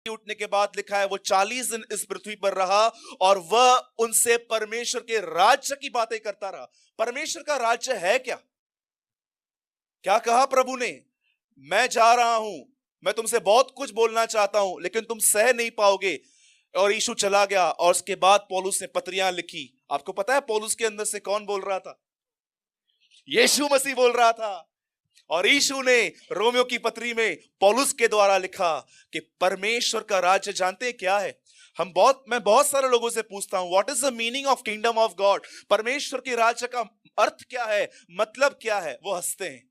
उठने के बाद लिखा है वो 40 दिन इस पृथ्वी पर रहा और वह उनसे परमेश्वर के राज्य की बातें करता रहा। परमेश्वर का राज्य है क्या? क्या कहा प्रभु ने? मैं जा रहा हूं, मैं तुमसे बहुत कुछ बोलना चाहता हूं लेकिन तुम सह नहीं पाओगे। और यीशु चला गया और उसके बाद पौलुस ने पत्रियां लिखी। आपको पता है पौलुस के अंदर से कौन बोल रहा था? यीशु मसीह बोल रहा था। और यीशु ने रोमियो की पत्री में पौलुस के द्वारा लिखा कि परमेश्वर का राज्य जानते हैं क्या है? मैं बहुत सारे लोगों से पूछता हूं what is the meaning of kingdom of God? परमेश्वर के राज्य का अर्थ क्या है, मतलब क्या है? वो हंसते हैं।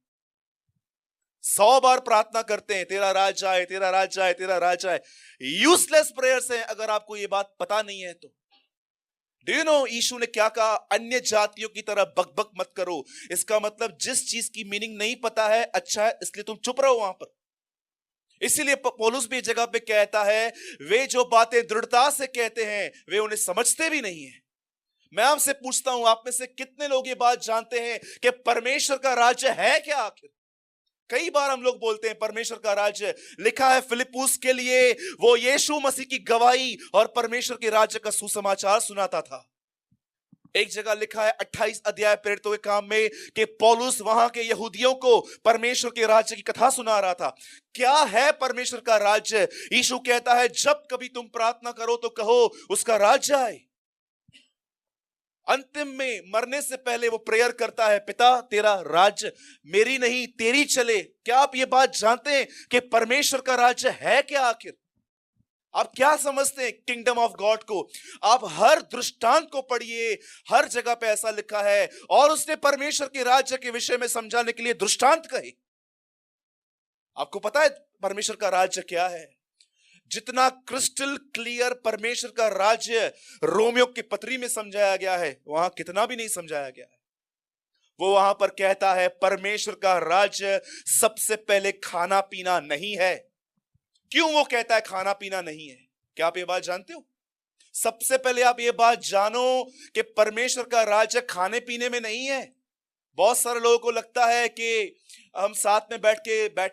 100 बार प्रार्थना करते हैं तेरा राज्य आए, तेरा राज्य आए, तेरा राज्य आए। यूजलेस प्रेयर्स हैं अगर आपको ये बात पता नहीं है तो। डू यू नो यीशु ने क्या कहा? अन्य जातियों की तरह बकबक मत करो। इसका मतलब जिस चीज की मीनिंग नहीं पता है, अच्छा है इसलिए तुम चुप रहो वहां पर। इसीलिए पौलुस भी जगह पे कहता है वे जो बातें दृढ़ता से कहते हैं वे उन्हें समझते भी नहीं है। मैं आपसे पूछता हूं आप में से कितने लोग ये बात जानते हैं कि परमेश्वर का राज्य है क्या आखिर? कई बार हम लोग बोलते हैं परमेश्वर का राज्य। लिखा है फिलिप्पुस के लिए वो यीशु मसीह की गवाही और परमेश्वर के राज्य का सुसमाचार सुनाता था। एक जगह लिखा है 28 अध्याय प्रेरितों के काम में कि पौलुस वहां के यहूदियों को परमेश्वर के राज्य की कथा सुना रहा था। क्या है परमेश्वर का राज्य? यीशु कहता है जब कभी तुम प्रार्थना करो तो कहो उसका राज्य आए। अंतिम में मरने से पहले वो प्रेयर करता है पिता तेरा राज्य मेरी नहीं तेरी चले। क्या आप ये बात जानते हैं कि परमेश्वर का राज्य है क्या आखिर? आप क्या समझते हैं किंगडम ऑफ गॉड को? आप हर दृष्टांत को पढ़िए, हर जगह पे ऐसा लिखा है। और उसने परमेश्वर के राज्य के विषय में समझाने के लिए दृष्टांत कहे। आपको पता है परमेश्वर का राज्य क्या है? जितना क्रिस्टल क्लियर परमेश्वर का राज्य रोमियो की पत्री में समझाया गया है वहां कितना भी नहीं समझाया गया है। वो वहां पर कहता है परमेश्वर का राज्य सबसे पहले खाना पीना नहीं है। क्यों वो कहता है खाना पीना नहीं है? क्या आप ये बात जानते हो? सबसे पहले आप ये बात जानो कि परमेश्वर का राज्य खाने पीने में नहीं है। बहुत सारे लोगों को लगता है कि हम साथ में बैठ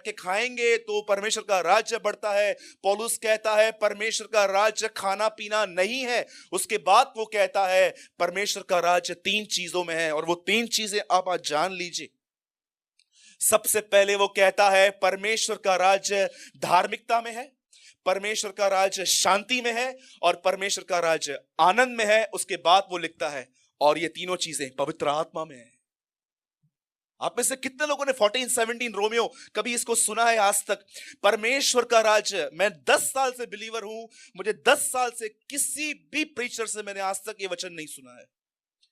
के खाएंगे तो परमेश्वर का राज्य बढ़ता है। पौलुस कहता है परमेश्वर का राज्य खाना पीना नहीं है। उसके बाद वो कहता है परमेश्वर का राज्य 3 चीजों में है और वो 3 चीजें आप आज जान लीजिए। सबसे पहले वो कहता है परमेश्वर का राज्य धार्मिकता में है, परमेश्वर का राज्य शांति में है और परमेश्वर का राज्य आनंद में है। उसके बाद वो लिखता है और ये तीनों चीजें पवित्र आत्मा में है। आप में से कितने लोगों ने 14-17 रोमियो कभी इसको सुना है आज तक? परमेश्वर का राज्य। मैं 10 साल से बिलीवर हूं, मुझे 10 साल से किसी भी प्रीचर से मैंने आज तक ये वचन नहीं सुना है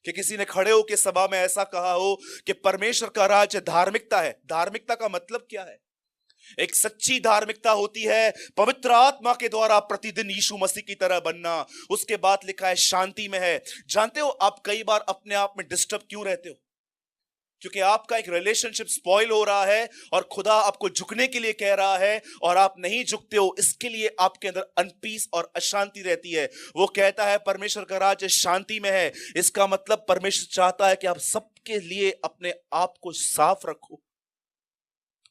कि किसी ने खड़े होकर सभा में ऐसा कहा हो कि परमेश्वर का राज्य धार्मिकता है। धार्मिकता का मतलब क्या है? एक सच्ची धार्मिकता होती है पवित्र आत्मा के द्वारा प्रतिदिन यीशु मसीह की तरह बनना। उसके बाद लिखा है शांति में है। जानते हो आप कई बार अपने आप में डिस्टर्ब क्यों रहते हो? क्योंकि आपका एक रिलेशनशिप स्पॉइल हो रहा है और खुदा आपको झुकने के लिए कह रहा है और आप नहीं झुकते हो। इसके लिए आपके अंदर अनपीस और अशांति रहती है। वो कहता है परमेश्वर का राज्य शांति में है। इसका मतलब परमेश्वर चाहता है कि आप सबके लिए अपने आप को साफ रखो।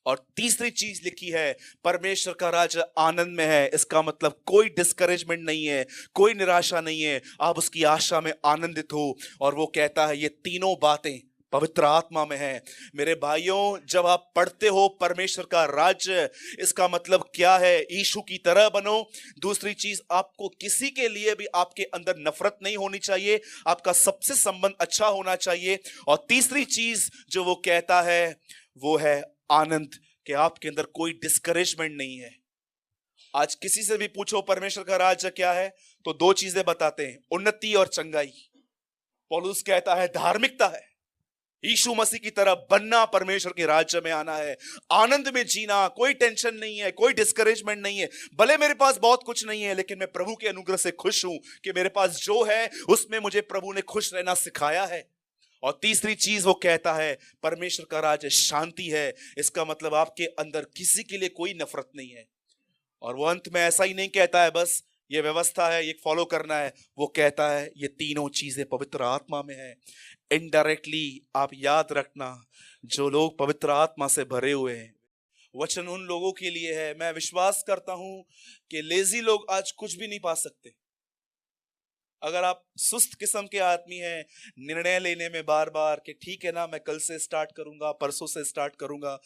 और तीसरी चीज लिखी है परमेश्वर का राज्य आनंद में है। इसका मतलब कोई डिस्करेजमेंट नहीं है, कोई निराशा नहीं है, आप उसकी आशा में आनंदित हो। और वो कहता है ये तीनों बातें पवित्र आत्मा में है। मेरे भाइयों जब आप पढ़ते हो परमेश्वर का राज्य, इसका मतलब क्या है? यीशु की तरह बनो। दूसरी चीज आपको किसी के लिए भी आपके अंदर नफरत नहीं होनी चाहिए, आपका सबसे संबंध अच्छा होना चाहिए। और तीसरी चीज जो वो कहता है वो है आनंद, कि आपके अंदर कोई डिस्करेजमेंट नहीं है। आज किसी से भी पूछो परमेश्वर का राज्य क्या है तो 2 चीजें बताते हैं, उन्नति और चंगाई। पौलुस कहता है धार्मिकता है, यीशु मसीह की तरह बनना, परमेश्वर के राज्य में आना है, आनंद में जीना, कोई टेंशन नहीं है, कोई डिस्करेजमेंट नहीं है। भले मेरे पास बहुत कुछ नहीं है लेकिन मैं प्रभु के अनुग्रह से खुश हूं कि मेरे पास जो है उसमें मुझे प्रभु ने खुश रहना सिखाया है। और तीसरी चीज वो कहता है परमेश्वर का राज्य शांति है। इसका मतलब आपके अंदर किसी के लिए कोई नफरत नहीं है। और वो अंत में ऐसा ही नहीं कहता है बस ये व्यवस्था है ये फॉलो करना है, वो कहता है ये तीनों चीजें पवित्र आत्मा में है। इनडायरेक्टली आप याद रखना जो लोग पवित्र आत्मा से भरे हुए हैं वचन उन लोगों के लिए है। मैं विश्वास करता हूं कि लेजी लोग आज कुछ भी नहीं पा सकते। अगर आप सुस्त किस्म के आदमी हैं, निर्णय लेने में बार बार कि ठीक है ना, मैं कल से स्टार्ट करूंगा, परसों से स्टार्ट करूंगा,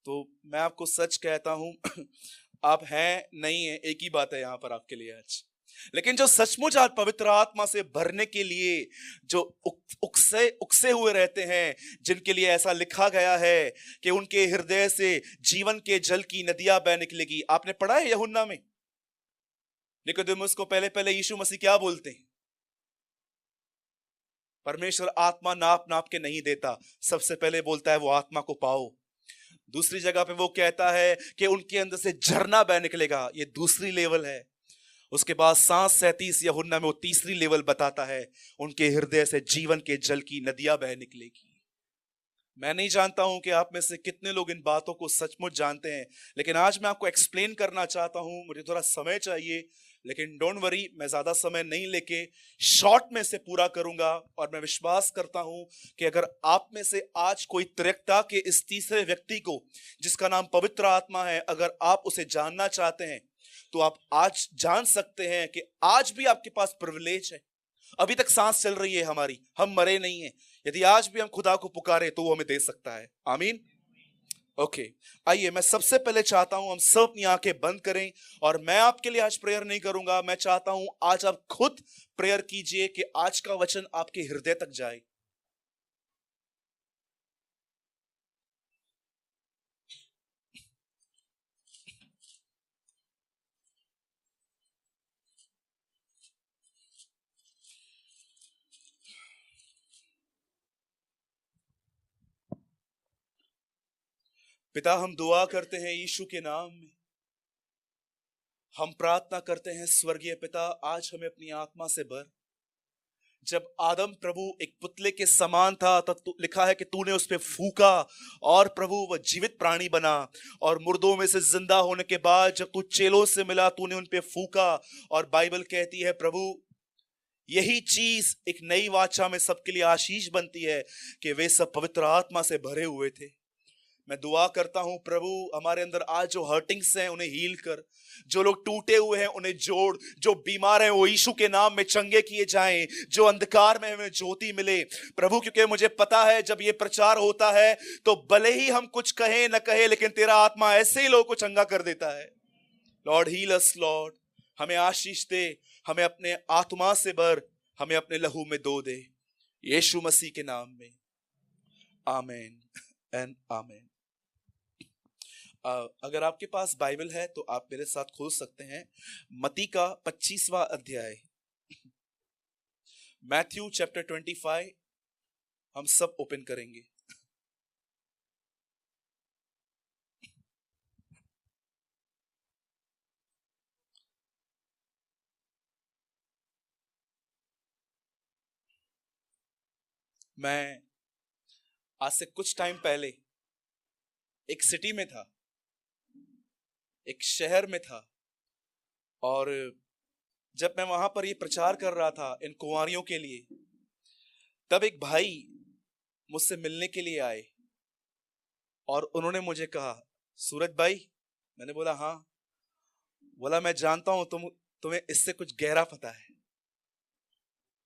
तो मैं आपको सच कहता हूं आप हैं नहीं है, एक ही बात है यहां पर आपके लिए आज। लेकिन जो सचमुच आज पवित्र आत्मा से भरने के लिए जो उकसे हुए रहते हैं, जिनके लिए ऐसा लिखा गया है कि उनके हृदय से जीवन के जल की नदियां बह निकलेगी। आपने पढ़ा है यूहन्ना में, निकोदेमुस को पहले पहले यीशु मसीह क्या बोलते हैं? परमेश्वर आत्मा नाप नाप के नहीं देता, सबसे पहले बोलता है वो आत्मा को पाओ। दूसरी जगह पे वो कहता है कि उनके अंदर से झरना बह निकलेगा, ये दूसरी लेवल है। उसके बाद 7:37 यूहन्ना में वो तीसरी लेवल बताता है, उनके हृदय से जीवन के जल की नदियां बह निकलेगी। मैं नहीं जानता हूं कि आप में से कितने लोग इन बातों को सचमुच जानते हैं, लेकिन आज मैं आपको एक्सप्लेन करना चाहता हूं। मुझे थोड़ा समय चाहिए, लेकिन डोंट वरी, मैं ज्यादा समय नहीं लेके शॉर्ट में से पूरा करूंगा। और मैं विश्वास करता हूं कि अगर आप में से आज कोई त्रिएकता के इस तीसरे व्यक्ति को, जिसका नाम पवित्र आत्मा है, अगर आप उसे जानना चाहते हैं, तो आप आज जान सकते हैं कि आज भी आपके पास प्रिविलेज है। अभी तक सांस चल रही है हमारी, हम मरे नहीं हैं। यदि आज भी हम खुदा को पुकारे तो वो हमें दे सकता है। आमीन। ओके, आइए, मैं सबसे पहले चाहता हूं हम सब अपनी आंखें बंद करें। और मैं आपके लिए आज प्रेयर नहीं करूंगा, मैं चाहता हूं आज आप खुद प्रेयर कीजिए कि आज का वचन आपके हृदय तक जाए। पिता, हम दुआ करते हैं यीशु के नाम में, हम प्रार्थना करते हैं स्वर्गीय पिता, आज हमें अपनी आत्मा से भर। जब आदम प्रभु एक पुतले के समान था, तब लिखा है कि तूने उस पे फूका और प्रभु वह जीवित प्राणी बना। और मुर्दों में से जिंदा होने के बाद जब तू चेलों से मिला, तूने उन पे फूका। और बाइबल कहती है प्रभु, यही चीज एक नई वाचा में सबके लिए आशीष बनती है कि वे सब पवित्र आत्मा से भरे हुए थे। मैं दुआ करता हूं प्रभु, हमारे अंदर आज जो हर्टिंग्स हैं उन्हें हील कर, जो लोग टूटे हुए हैं उन्हें जोड़, जो बीमार हैं वो यीशु के नाम में चंगे किए जाएं, जो अंधकार में हमें ज्योति मिले प्रभु। क्योंकि मुझे पता है जब ये प्रचार होता है तो भले ही हम कुछ कहें न कहें, लेकिन तेरा आत्मा ऐसे ही लोगों को चंगा कर देता है। लॉर्ड हील अस लॉर्ड, हमें आशीष दे, हमें अपने आत्मा से भर, हमें अपने लहू में धो दे, यीशु मसीह के नाम में, आमीन एंड आमीन। अगर आपके पास बाइबल है तो आप मेरे साथ खोल सकते हैं मत्ती का 25वां अध्याय, मैथ्यू चैप्टर 25, हम सब ओपन करेंगे। मैं आज से कुछ टाइम पहले एक सिटी में था, एक शहर में था, और जब मैं वहां पर ये प्रचार कर रहा था इन कुंवारियों के लिए, तब एक भाई मुझसे मिलने के लिए आए और उन्होंने मुझे कहा, सूरज भाई। मैंने बोला हाँ। बोला मैं जानता हूं तुम्हें इससे कुछ गहरा पता है,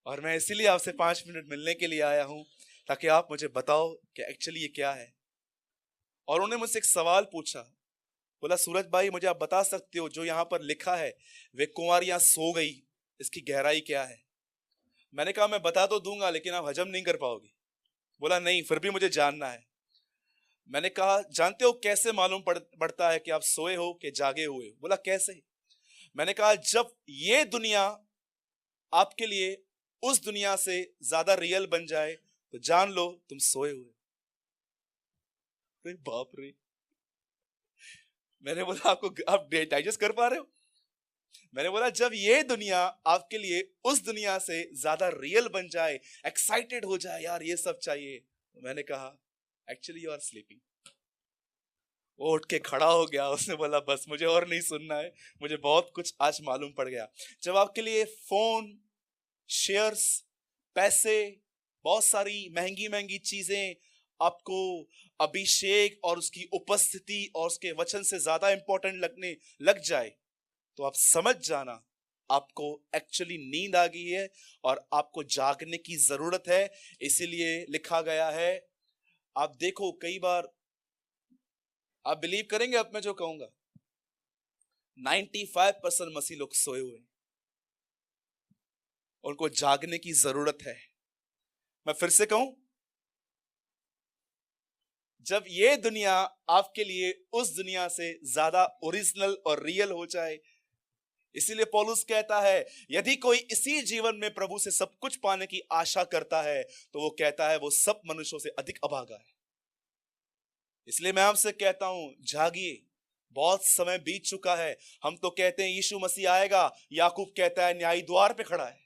और मैं इसीलिए आपसे 5 मिनट मिलने के लिए आया हूं, ताकि आप मुझे बताओ कि एक्चुअली ये क्या है। और उन्होंने मुझसे एक सवाल पूछा। बोला सूरज भाई, मुझे आप बता सकते हो जो यहाँ पर लिखा है वे कुंवारियां सो गई, इसकी गहराई क्या है? मैंने कहा मैं बता तो दूंगा, लेकिन आप हजम नहीं कर पाओगे। बोला नहीं, फिर भी मुझे जानना है। मैंने कहा जानते हो कैसे मालूम पड़ता है कि आप सोए हो कि जागे हुए? बोला कैसे? मैंने कहा जब ये दुनिया आपके लिए उस दुनिया से ज्यादा रियल बन जाए तो जान लो तुम सोए हुए। बाप रे! मैंने बोला आप डाइजेस्ट कर पा रहे हो? मैंने बोला जब ये दुनिया आपके लिए उस दुनिया से ज्यादा रियल बन जाए, एक्साइटेड हो जाए, यार ये सब चाहिए, तो मैंने कहा एक्चुअली यू आर स्लीपिंग। वो उठ के खड़ा हो गया, उसने बोला बस मुझे और नहीं सुनना है, मुझे बहुत कुछ आज मालूम पड़ गया। जब आपके लिए फोन, शेयर्स, पैसे, बहुत सारी महंगी महंगी चीजें आपको अभिषेक और उसकी उपस्थिति और उसके वचन से ज्यादा इंपॉर्टेंट लगने लग जाए, तो आप समझ जाना आपको एक्चुअली नींद आ गई है और आपको जागने की जरूरत है। इसीलिए लिखा गया है, आप देखो कई बार, आप बिलीव करेंगे अब मैं जो कहूंगा, 95% मसीह लोग सोए हुए हैं, उनको जागने की जरूरत है। मैं फिर से कहूं, जब ये दुनिया आपके लिए उस दुनिया से ज्यादा ओरिजिनल और रियल हो जाए, इसीलिए पौलुस कहता है यदि कोई इसी जीवन में प्रभु से सब कुछ पाने की आशा करता है तो वो कहता है वो सब मनुष्यों से अधिक अभागा है। इसलिए मैं आपसे कहता हूं, जागिए, बहुत समय बीत चुका है। हम तो कहते हैं यीशु मसीह आएगा, याकूब कहता है न्यायी द्वार पे खड़ा है,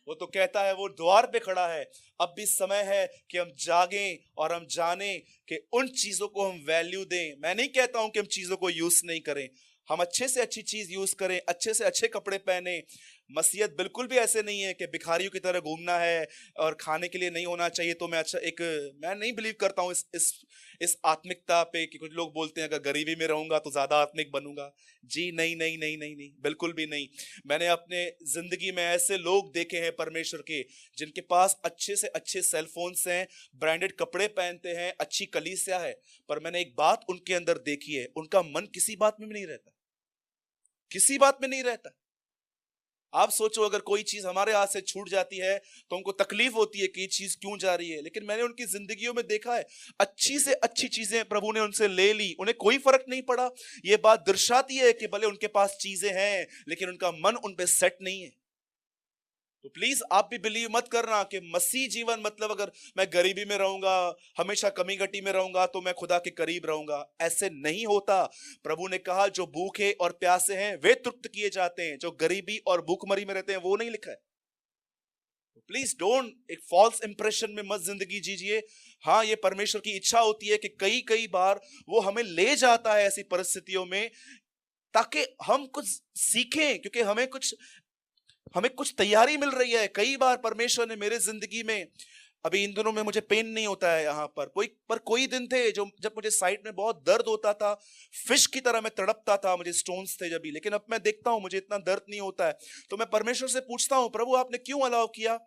वो तो कहता है वो द्वार पे खड़ा है। अब भी समय है कि हम जागें और हम जानें कि उन चीजों को हम वैल्यू दें। मैं नहीं कहता हूं कि हम चीजों को यूज नहीं करें, हम अच्छे से अच्छी चीज यूज करें, अच्छे से अच्छे कपड़े पहने। मसीहत बिल्कुल भी ऐसे नहीं है कि भिखारियों की तरह घूमना है और खाने के लिए नहीं होना चाहिए। तो मैं नहीं बिलीव करता हूं इस आत्मिकता पे कि कुछ लोग बोलते हैं अगर गरीबी में रहूंगा तो ज्यादा आत्मिक बनूंगा। जी नहीं नहीं नहीं नहीं नहीं, बिल्कुल भी नहीं। मैंने अपने जिंदगी में ऐसे लोग देखे हैं परमेश्वर के, जिनके पास अच्छे से अच्छे सेलफोन्स हैं, ब्रांडेड कपड़े पहनते हैं, अच्छी कलीसिया है, पर मैंने एक बात उनके अंदर देखी है, उनका मन किसी बात में नहीं रहता, किसी बात में नहीं रहता। आप सोचो अगर कोई चीज हमारे हाथ से छूट जाती है तो हमको तकलीफ होती है कि ये चीज क्यों जा रही है, लेकिन मैंने उनकी जिंदगियों में देखा है अच्छी से अच्छी चीजें प्रभु ने उनसे ले ली, उन्हें कोई फर्क नहीं पड़ा। ये बात दर्शाती है कि भले उनके पास चीजें हैं लेकिन उनका मन उन पे सेट नहीं है। तो प्लीज आप भी बिलीव मत करना कि मसीह जीवन मतलब अगर मैं गरीबी में रहूंगा, हमेशा कमी घटी में रहूंगा तो मैं खुदा के करीब रहूंगा। ऐसे नहीं होता। प्रभु ने कहा जो भूखे और प्यासे हैं वे तृप्त किए जाते हैं, जो गरीबी और भूखमरी में रहते हैं वो नहीं लिखा है। तो प्लीज डोंट एक फॉल्स इंप्रेशन में मत जिंदगी जीजिए। हाँ, ये परमेश्वर की इच्छा होती है कि कई कई बार वो हमें ले जाता है ऐसी परिस्थितियों में ताकि हम कुछ सीखें, क्योंकि हमें कुछ तैयारी मिल रही है। कई बार परमेश्वर ने मेरे जिंदगी में, अभी इन दिनों में मुझे पेन नहीं होता है यहाँ पर, कोई दिन थे जब मुझे साइड में बहुत दर्द होता था, फिश की तरह मैं तड़पता था, मुझे स्टोन्स थे जब भी, लेकिन अब मैं देखता हूं मुझे इतना दर्द नहीं होता है। तो मैं परमेश्वर से पूछता हूं प्रभु आपने क्यों अलाउ किया?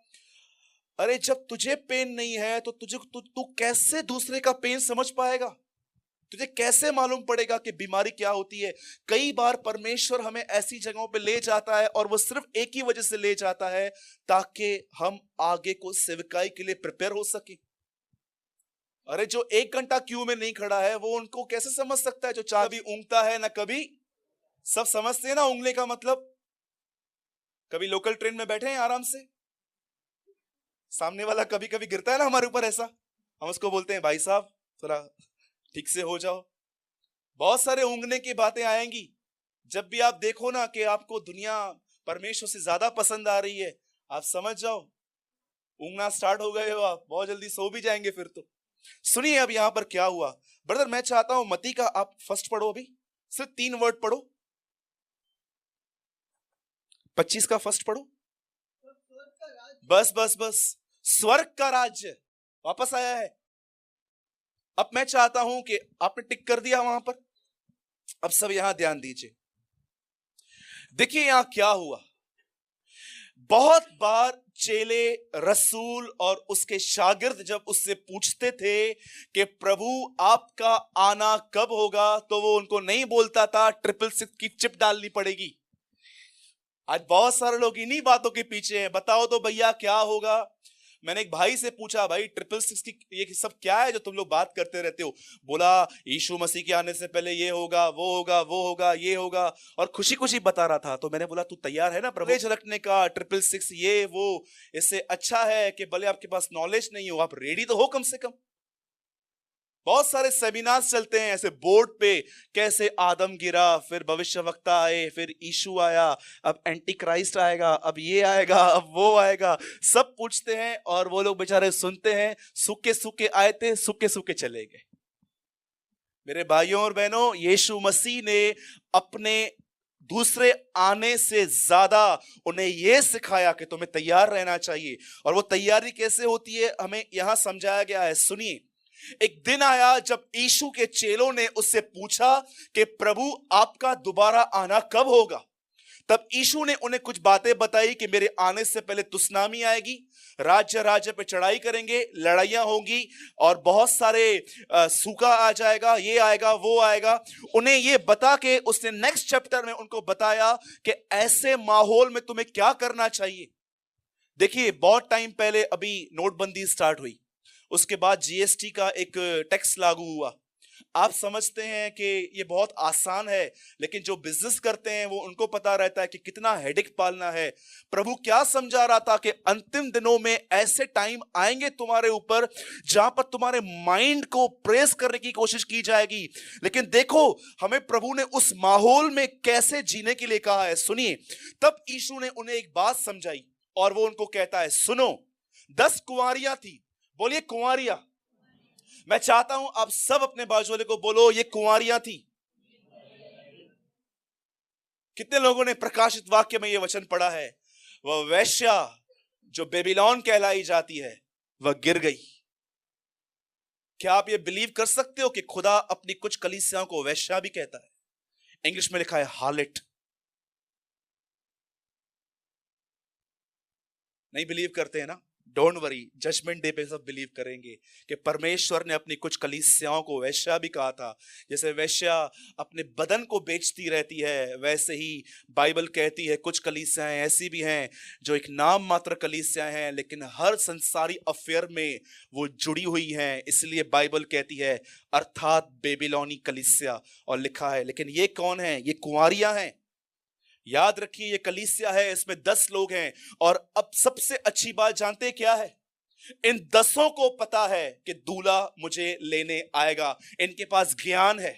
अरे जब तुझे पेन नहीं है तो तू कैसे दूसरे का पेन समझ पाएगा? तुझे कैसे मालूम पड़ेगा कि बीमारी क्या होती है? कई बार परमेश्वर हमें ऐसी जगहों पे ले जाता है और वो सिर्फ एक ही वजह से ले जाता है ताकि हम आगे को सेवकाई के लिए प्रिपेयर हो सके। अरे जो 1 घंटा क्यू में नहीं खड़ा है वो उनको कैसे समझ सकता है जो चाह भी ऊँगता है ना कभी। सब समझते हैं ना ऊँगने का मतलब? कभी लोकल ट्रेन में बैठे हैं आराम से, सामने वाला कभी कभी गिरता है ना हमारे ऊपर, ऐसा हम उसको बोलते हैं भाई साहब थोड़ा ठीक से हो जाओ। बहुत सारे ऊँगने की बातें आएंगी। जब भी आप देखो ना कि आपको दुनिया परमेश्वर से ज्यादा पसंद आ रही है, आप समझ जाओ ऊँगना स्टार्ट हो गए हो, आप बहुत जल्दी सो भी जाएंगे फिर तो। सुनिए अब यहां पर क्या हुआ ब्रदर, मैं चाहता हूं मती का आप फर्स्ट पढ़ो, अभी सिर्फ 3 वर्ड पढ़ो, 25 का फर्स्ट पढ़ो। बस बस बस, स्वर्ग का राज्य वापस आया है। अब मैं चाहता हूं कि आपने टिक कर दिया वहां पर, अब सब यहां ध्यान दीजिए। देखिए यहां क्या हुआ। बहुत बार चेले, रसूल और उसके शागिर्द जब उससे पूछते थे कि प्रभु आपका आना कब होगा, तो वो उनको नहीं बोलता था 666 की चिप डालनी पड़ेगी। आज बहुत सारे लोग इन्हीं बातों के पीछे हैं, बताओ तो भैया क्या होगा। मैंने एक भाई से पूछा भाई 666 की ये सब क्या है जो तुम लोग बात करते रहते हो? बोला यीशु मसीह के आने से पहले ये होगा, वो होगा, वो होगा, ये होगा, और खुशी खुशी बता रहा था। तो मैंने बोला तू तैयार है ना प्रभु रखने का, 666 ये वो, इससे अच्छा है कि भले आपके पास नॉलेज नहीं हो आप रेडी तो हो कम से कम। बहुत सारे सेमिनार्स चलते हैं ऐसे बोर्ड पे, कैसे आदम गिरा, फिर भविष्यवक्ता आए, फिर यीशु आया, अब एंटी क्राइस्ट आएगा, अब ये आएगा, अब वो आएगा, सब पूछते हैं और वो लोग बेचारे सुनते हैं। सूखे सूखे आए थे, सूखे सूखे चले गए। मेरे भाइयों और बहनों, यीशु मसीह ने अपने दूसरे आने से ज्यादा उन्हें यह सिखाया कि तुम्हें तैयार रहना चाहिए। और वो तैयारी कैसे होती है हमें यहां समझाया गया है, सुनिए। एक दिन आया जब यीशु के चेलों ने उससे पूछा कि प्रभु आपका दोबारा आना कब होगा। तब यीशु ने उन्हें कुछ बातें बताई कि मेरे आने से पहले तुसनामी आएगी, राज्य राज्य पे चढ़ाई करेंगे, लड़ाइयां होंगी और बहुत सारे सूखा आ जाएगा, ये आएगा वो आएगा। उन्हें ये बता के उसने नेक्स्ट चैप्टर में उनको बताया कि ऐसे माहौल में तुम्हें क्या करना चाहिए। देखिए बहुत टाइम पहले अभी नोटबंदी स्टार्ट हुई, उसके बाद जीएसटी का एक टैक्स लागू हुआ। आप समझते हैं कि ये बहुत आसान है, लेकिन जो बिजनेस करते हैं वो उनको पता रहता है कि कितना हेडेक पालना है। प्रभु क्या समझा रहा था कि अंतिम दिनों में ऐसे टाइम आएंगे तुम्हारे ऊपर जहां पर तुम्हारे माइंड को प्रेस करने की कोशिश की जाएगी। लेकिन देखो हमें प्रभु ने उस माहौल में कैसे जीने के लिए कहा है, सुनिए। तब यीशु ने उन्हें एक बात समझाई और वो उनको कहता है, सुनो 10 कुंवारियां थी। बोलिए कुंवारियां। मैं चाहता हूं आप सब अपने बाजू वाले को बोलो ये कुंवारियां थी। कितने लोगों ने प्रकाशित वाक्य में ये वचन पढ़ा है, वह वेश्या जो बेबीलोन कहलाई जाती है वह गिर गई। क्या आप ये बिलीव कर सकते हो कि खुदा अपनी कुछ कलीसियाओं को वेश्या भी कहता है? इंग्लिश में लिखा है हार्लट। नहीं बिलीव करते हैं ना? डोंट वरी, जजमेंट डे पे सब बिलीव करेंगे कि परमेश्वर ने अपनी कुछ कलीसियाओं को वेश्या भी कहा था। जैसे वेश्या अपने बदन को बेचती रहती है, वैसे ही बाइबल कहती है कुछ कलीसियाएं ऐसी भी हैं जो एक नाम मात्र कलीसियां हैं, लेकिन हर संसारी अफेयर में वो जुड़ी हुई हैं। इसलिए बाइबल कहती है अर्थात बेबीलोनी कलीसिया। और लिखा है, लेकिन ये कौन है? ये कुंवारियां हैं। याद रखिए ये कलीसिया है, इसमें 10 लोग हैं। और अब सबसे अच्छी बात जानते हैं क्या है? इन 10 को पता है कि दूल्हा मुझे लेने आएगा। इनके पास ज्ञान है।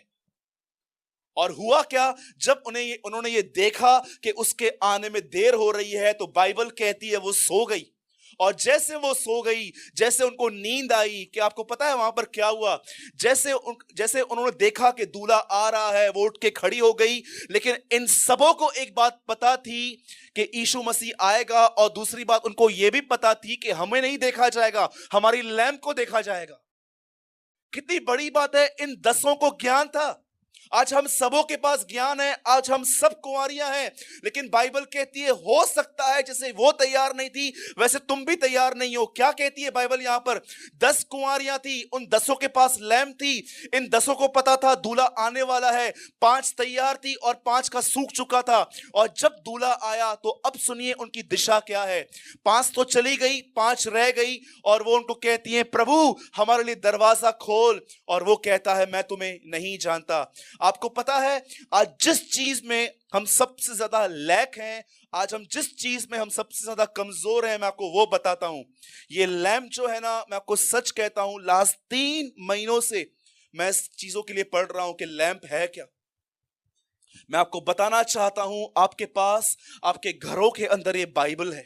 और हुआ क्या, जब उन्होंने ये देखा कि उसके आने में देर हो रही है, तो बाइबल कहती है वो सो गई। और जैसे वो सो गई, जैसे उनको नींद आई, कि आपको पता है वहां पर क्या हुआ? जैसे उन्होंने देखा कि दूल्हा आ रहा है, वो उठ के खड़ी हो गई। लेकिन इन सबों को एक बात पता थी कि यीशु मसीह आएगा, और दूसरी बात उनको यह भी पता थी कि हमें नहीं देखा जाएगा, हमारी लैंप को देखा जाएगा। कितनी बड़ी बात है, इन 10 को ज्ञान था। आज हम सबों के पास ज्ञान है, आज हम सब कुंवारियां हैं। लेकिन बाइबल कहती है हो सकता है जैसे वो तैयार नहीं थी वैसे तुम भी तैयार नहीं हो। क्या कहती है बाइबल यहां पर? 10 कुंवारियां थी, उन 10 के पास लैंप थी। इन 10 को पता था दूल्हा आने वाला है। 5 तैयार थी और 5 का सूख चुका था। और जब दूल्हा आया तो अब सुनिए उनकी दिशा क्या है। 5 तो चली गई, 5 रह गई, और वो उनको कहती है प्रभु हमारे लिए दरवाजा खोल। और वो कहता है मैं तुम्हें नहीं जानता। आपको पता है आज जिस चीज में हम सबसे ज्यादा लैक हैं, आज हम जिस चीज में हम सबसे ज्यादा कमजोर हैं, मैं आपको वो बताता हूं। ये लैंप जो है ना, मैं आपको सच कहता हूं, लास्ट 3 महीनों से मैं इस चीजों के लिए पढ़ रहा हूं कि लैंप है क्या। मैं आपको बताना चाहता हूं, आपके पास आपके घरों के अंदर ये बाइबल है।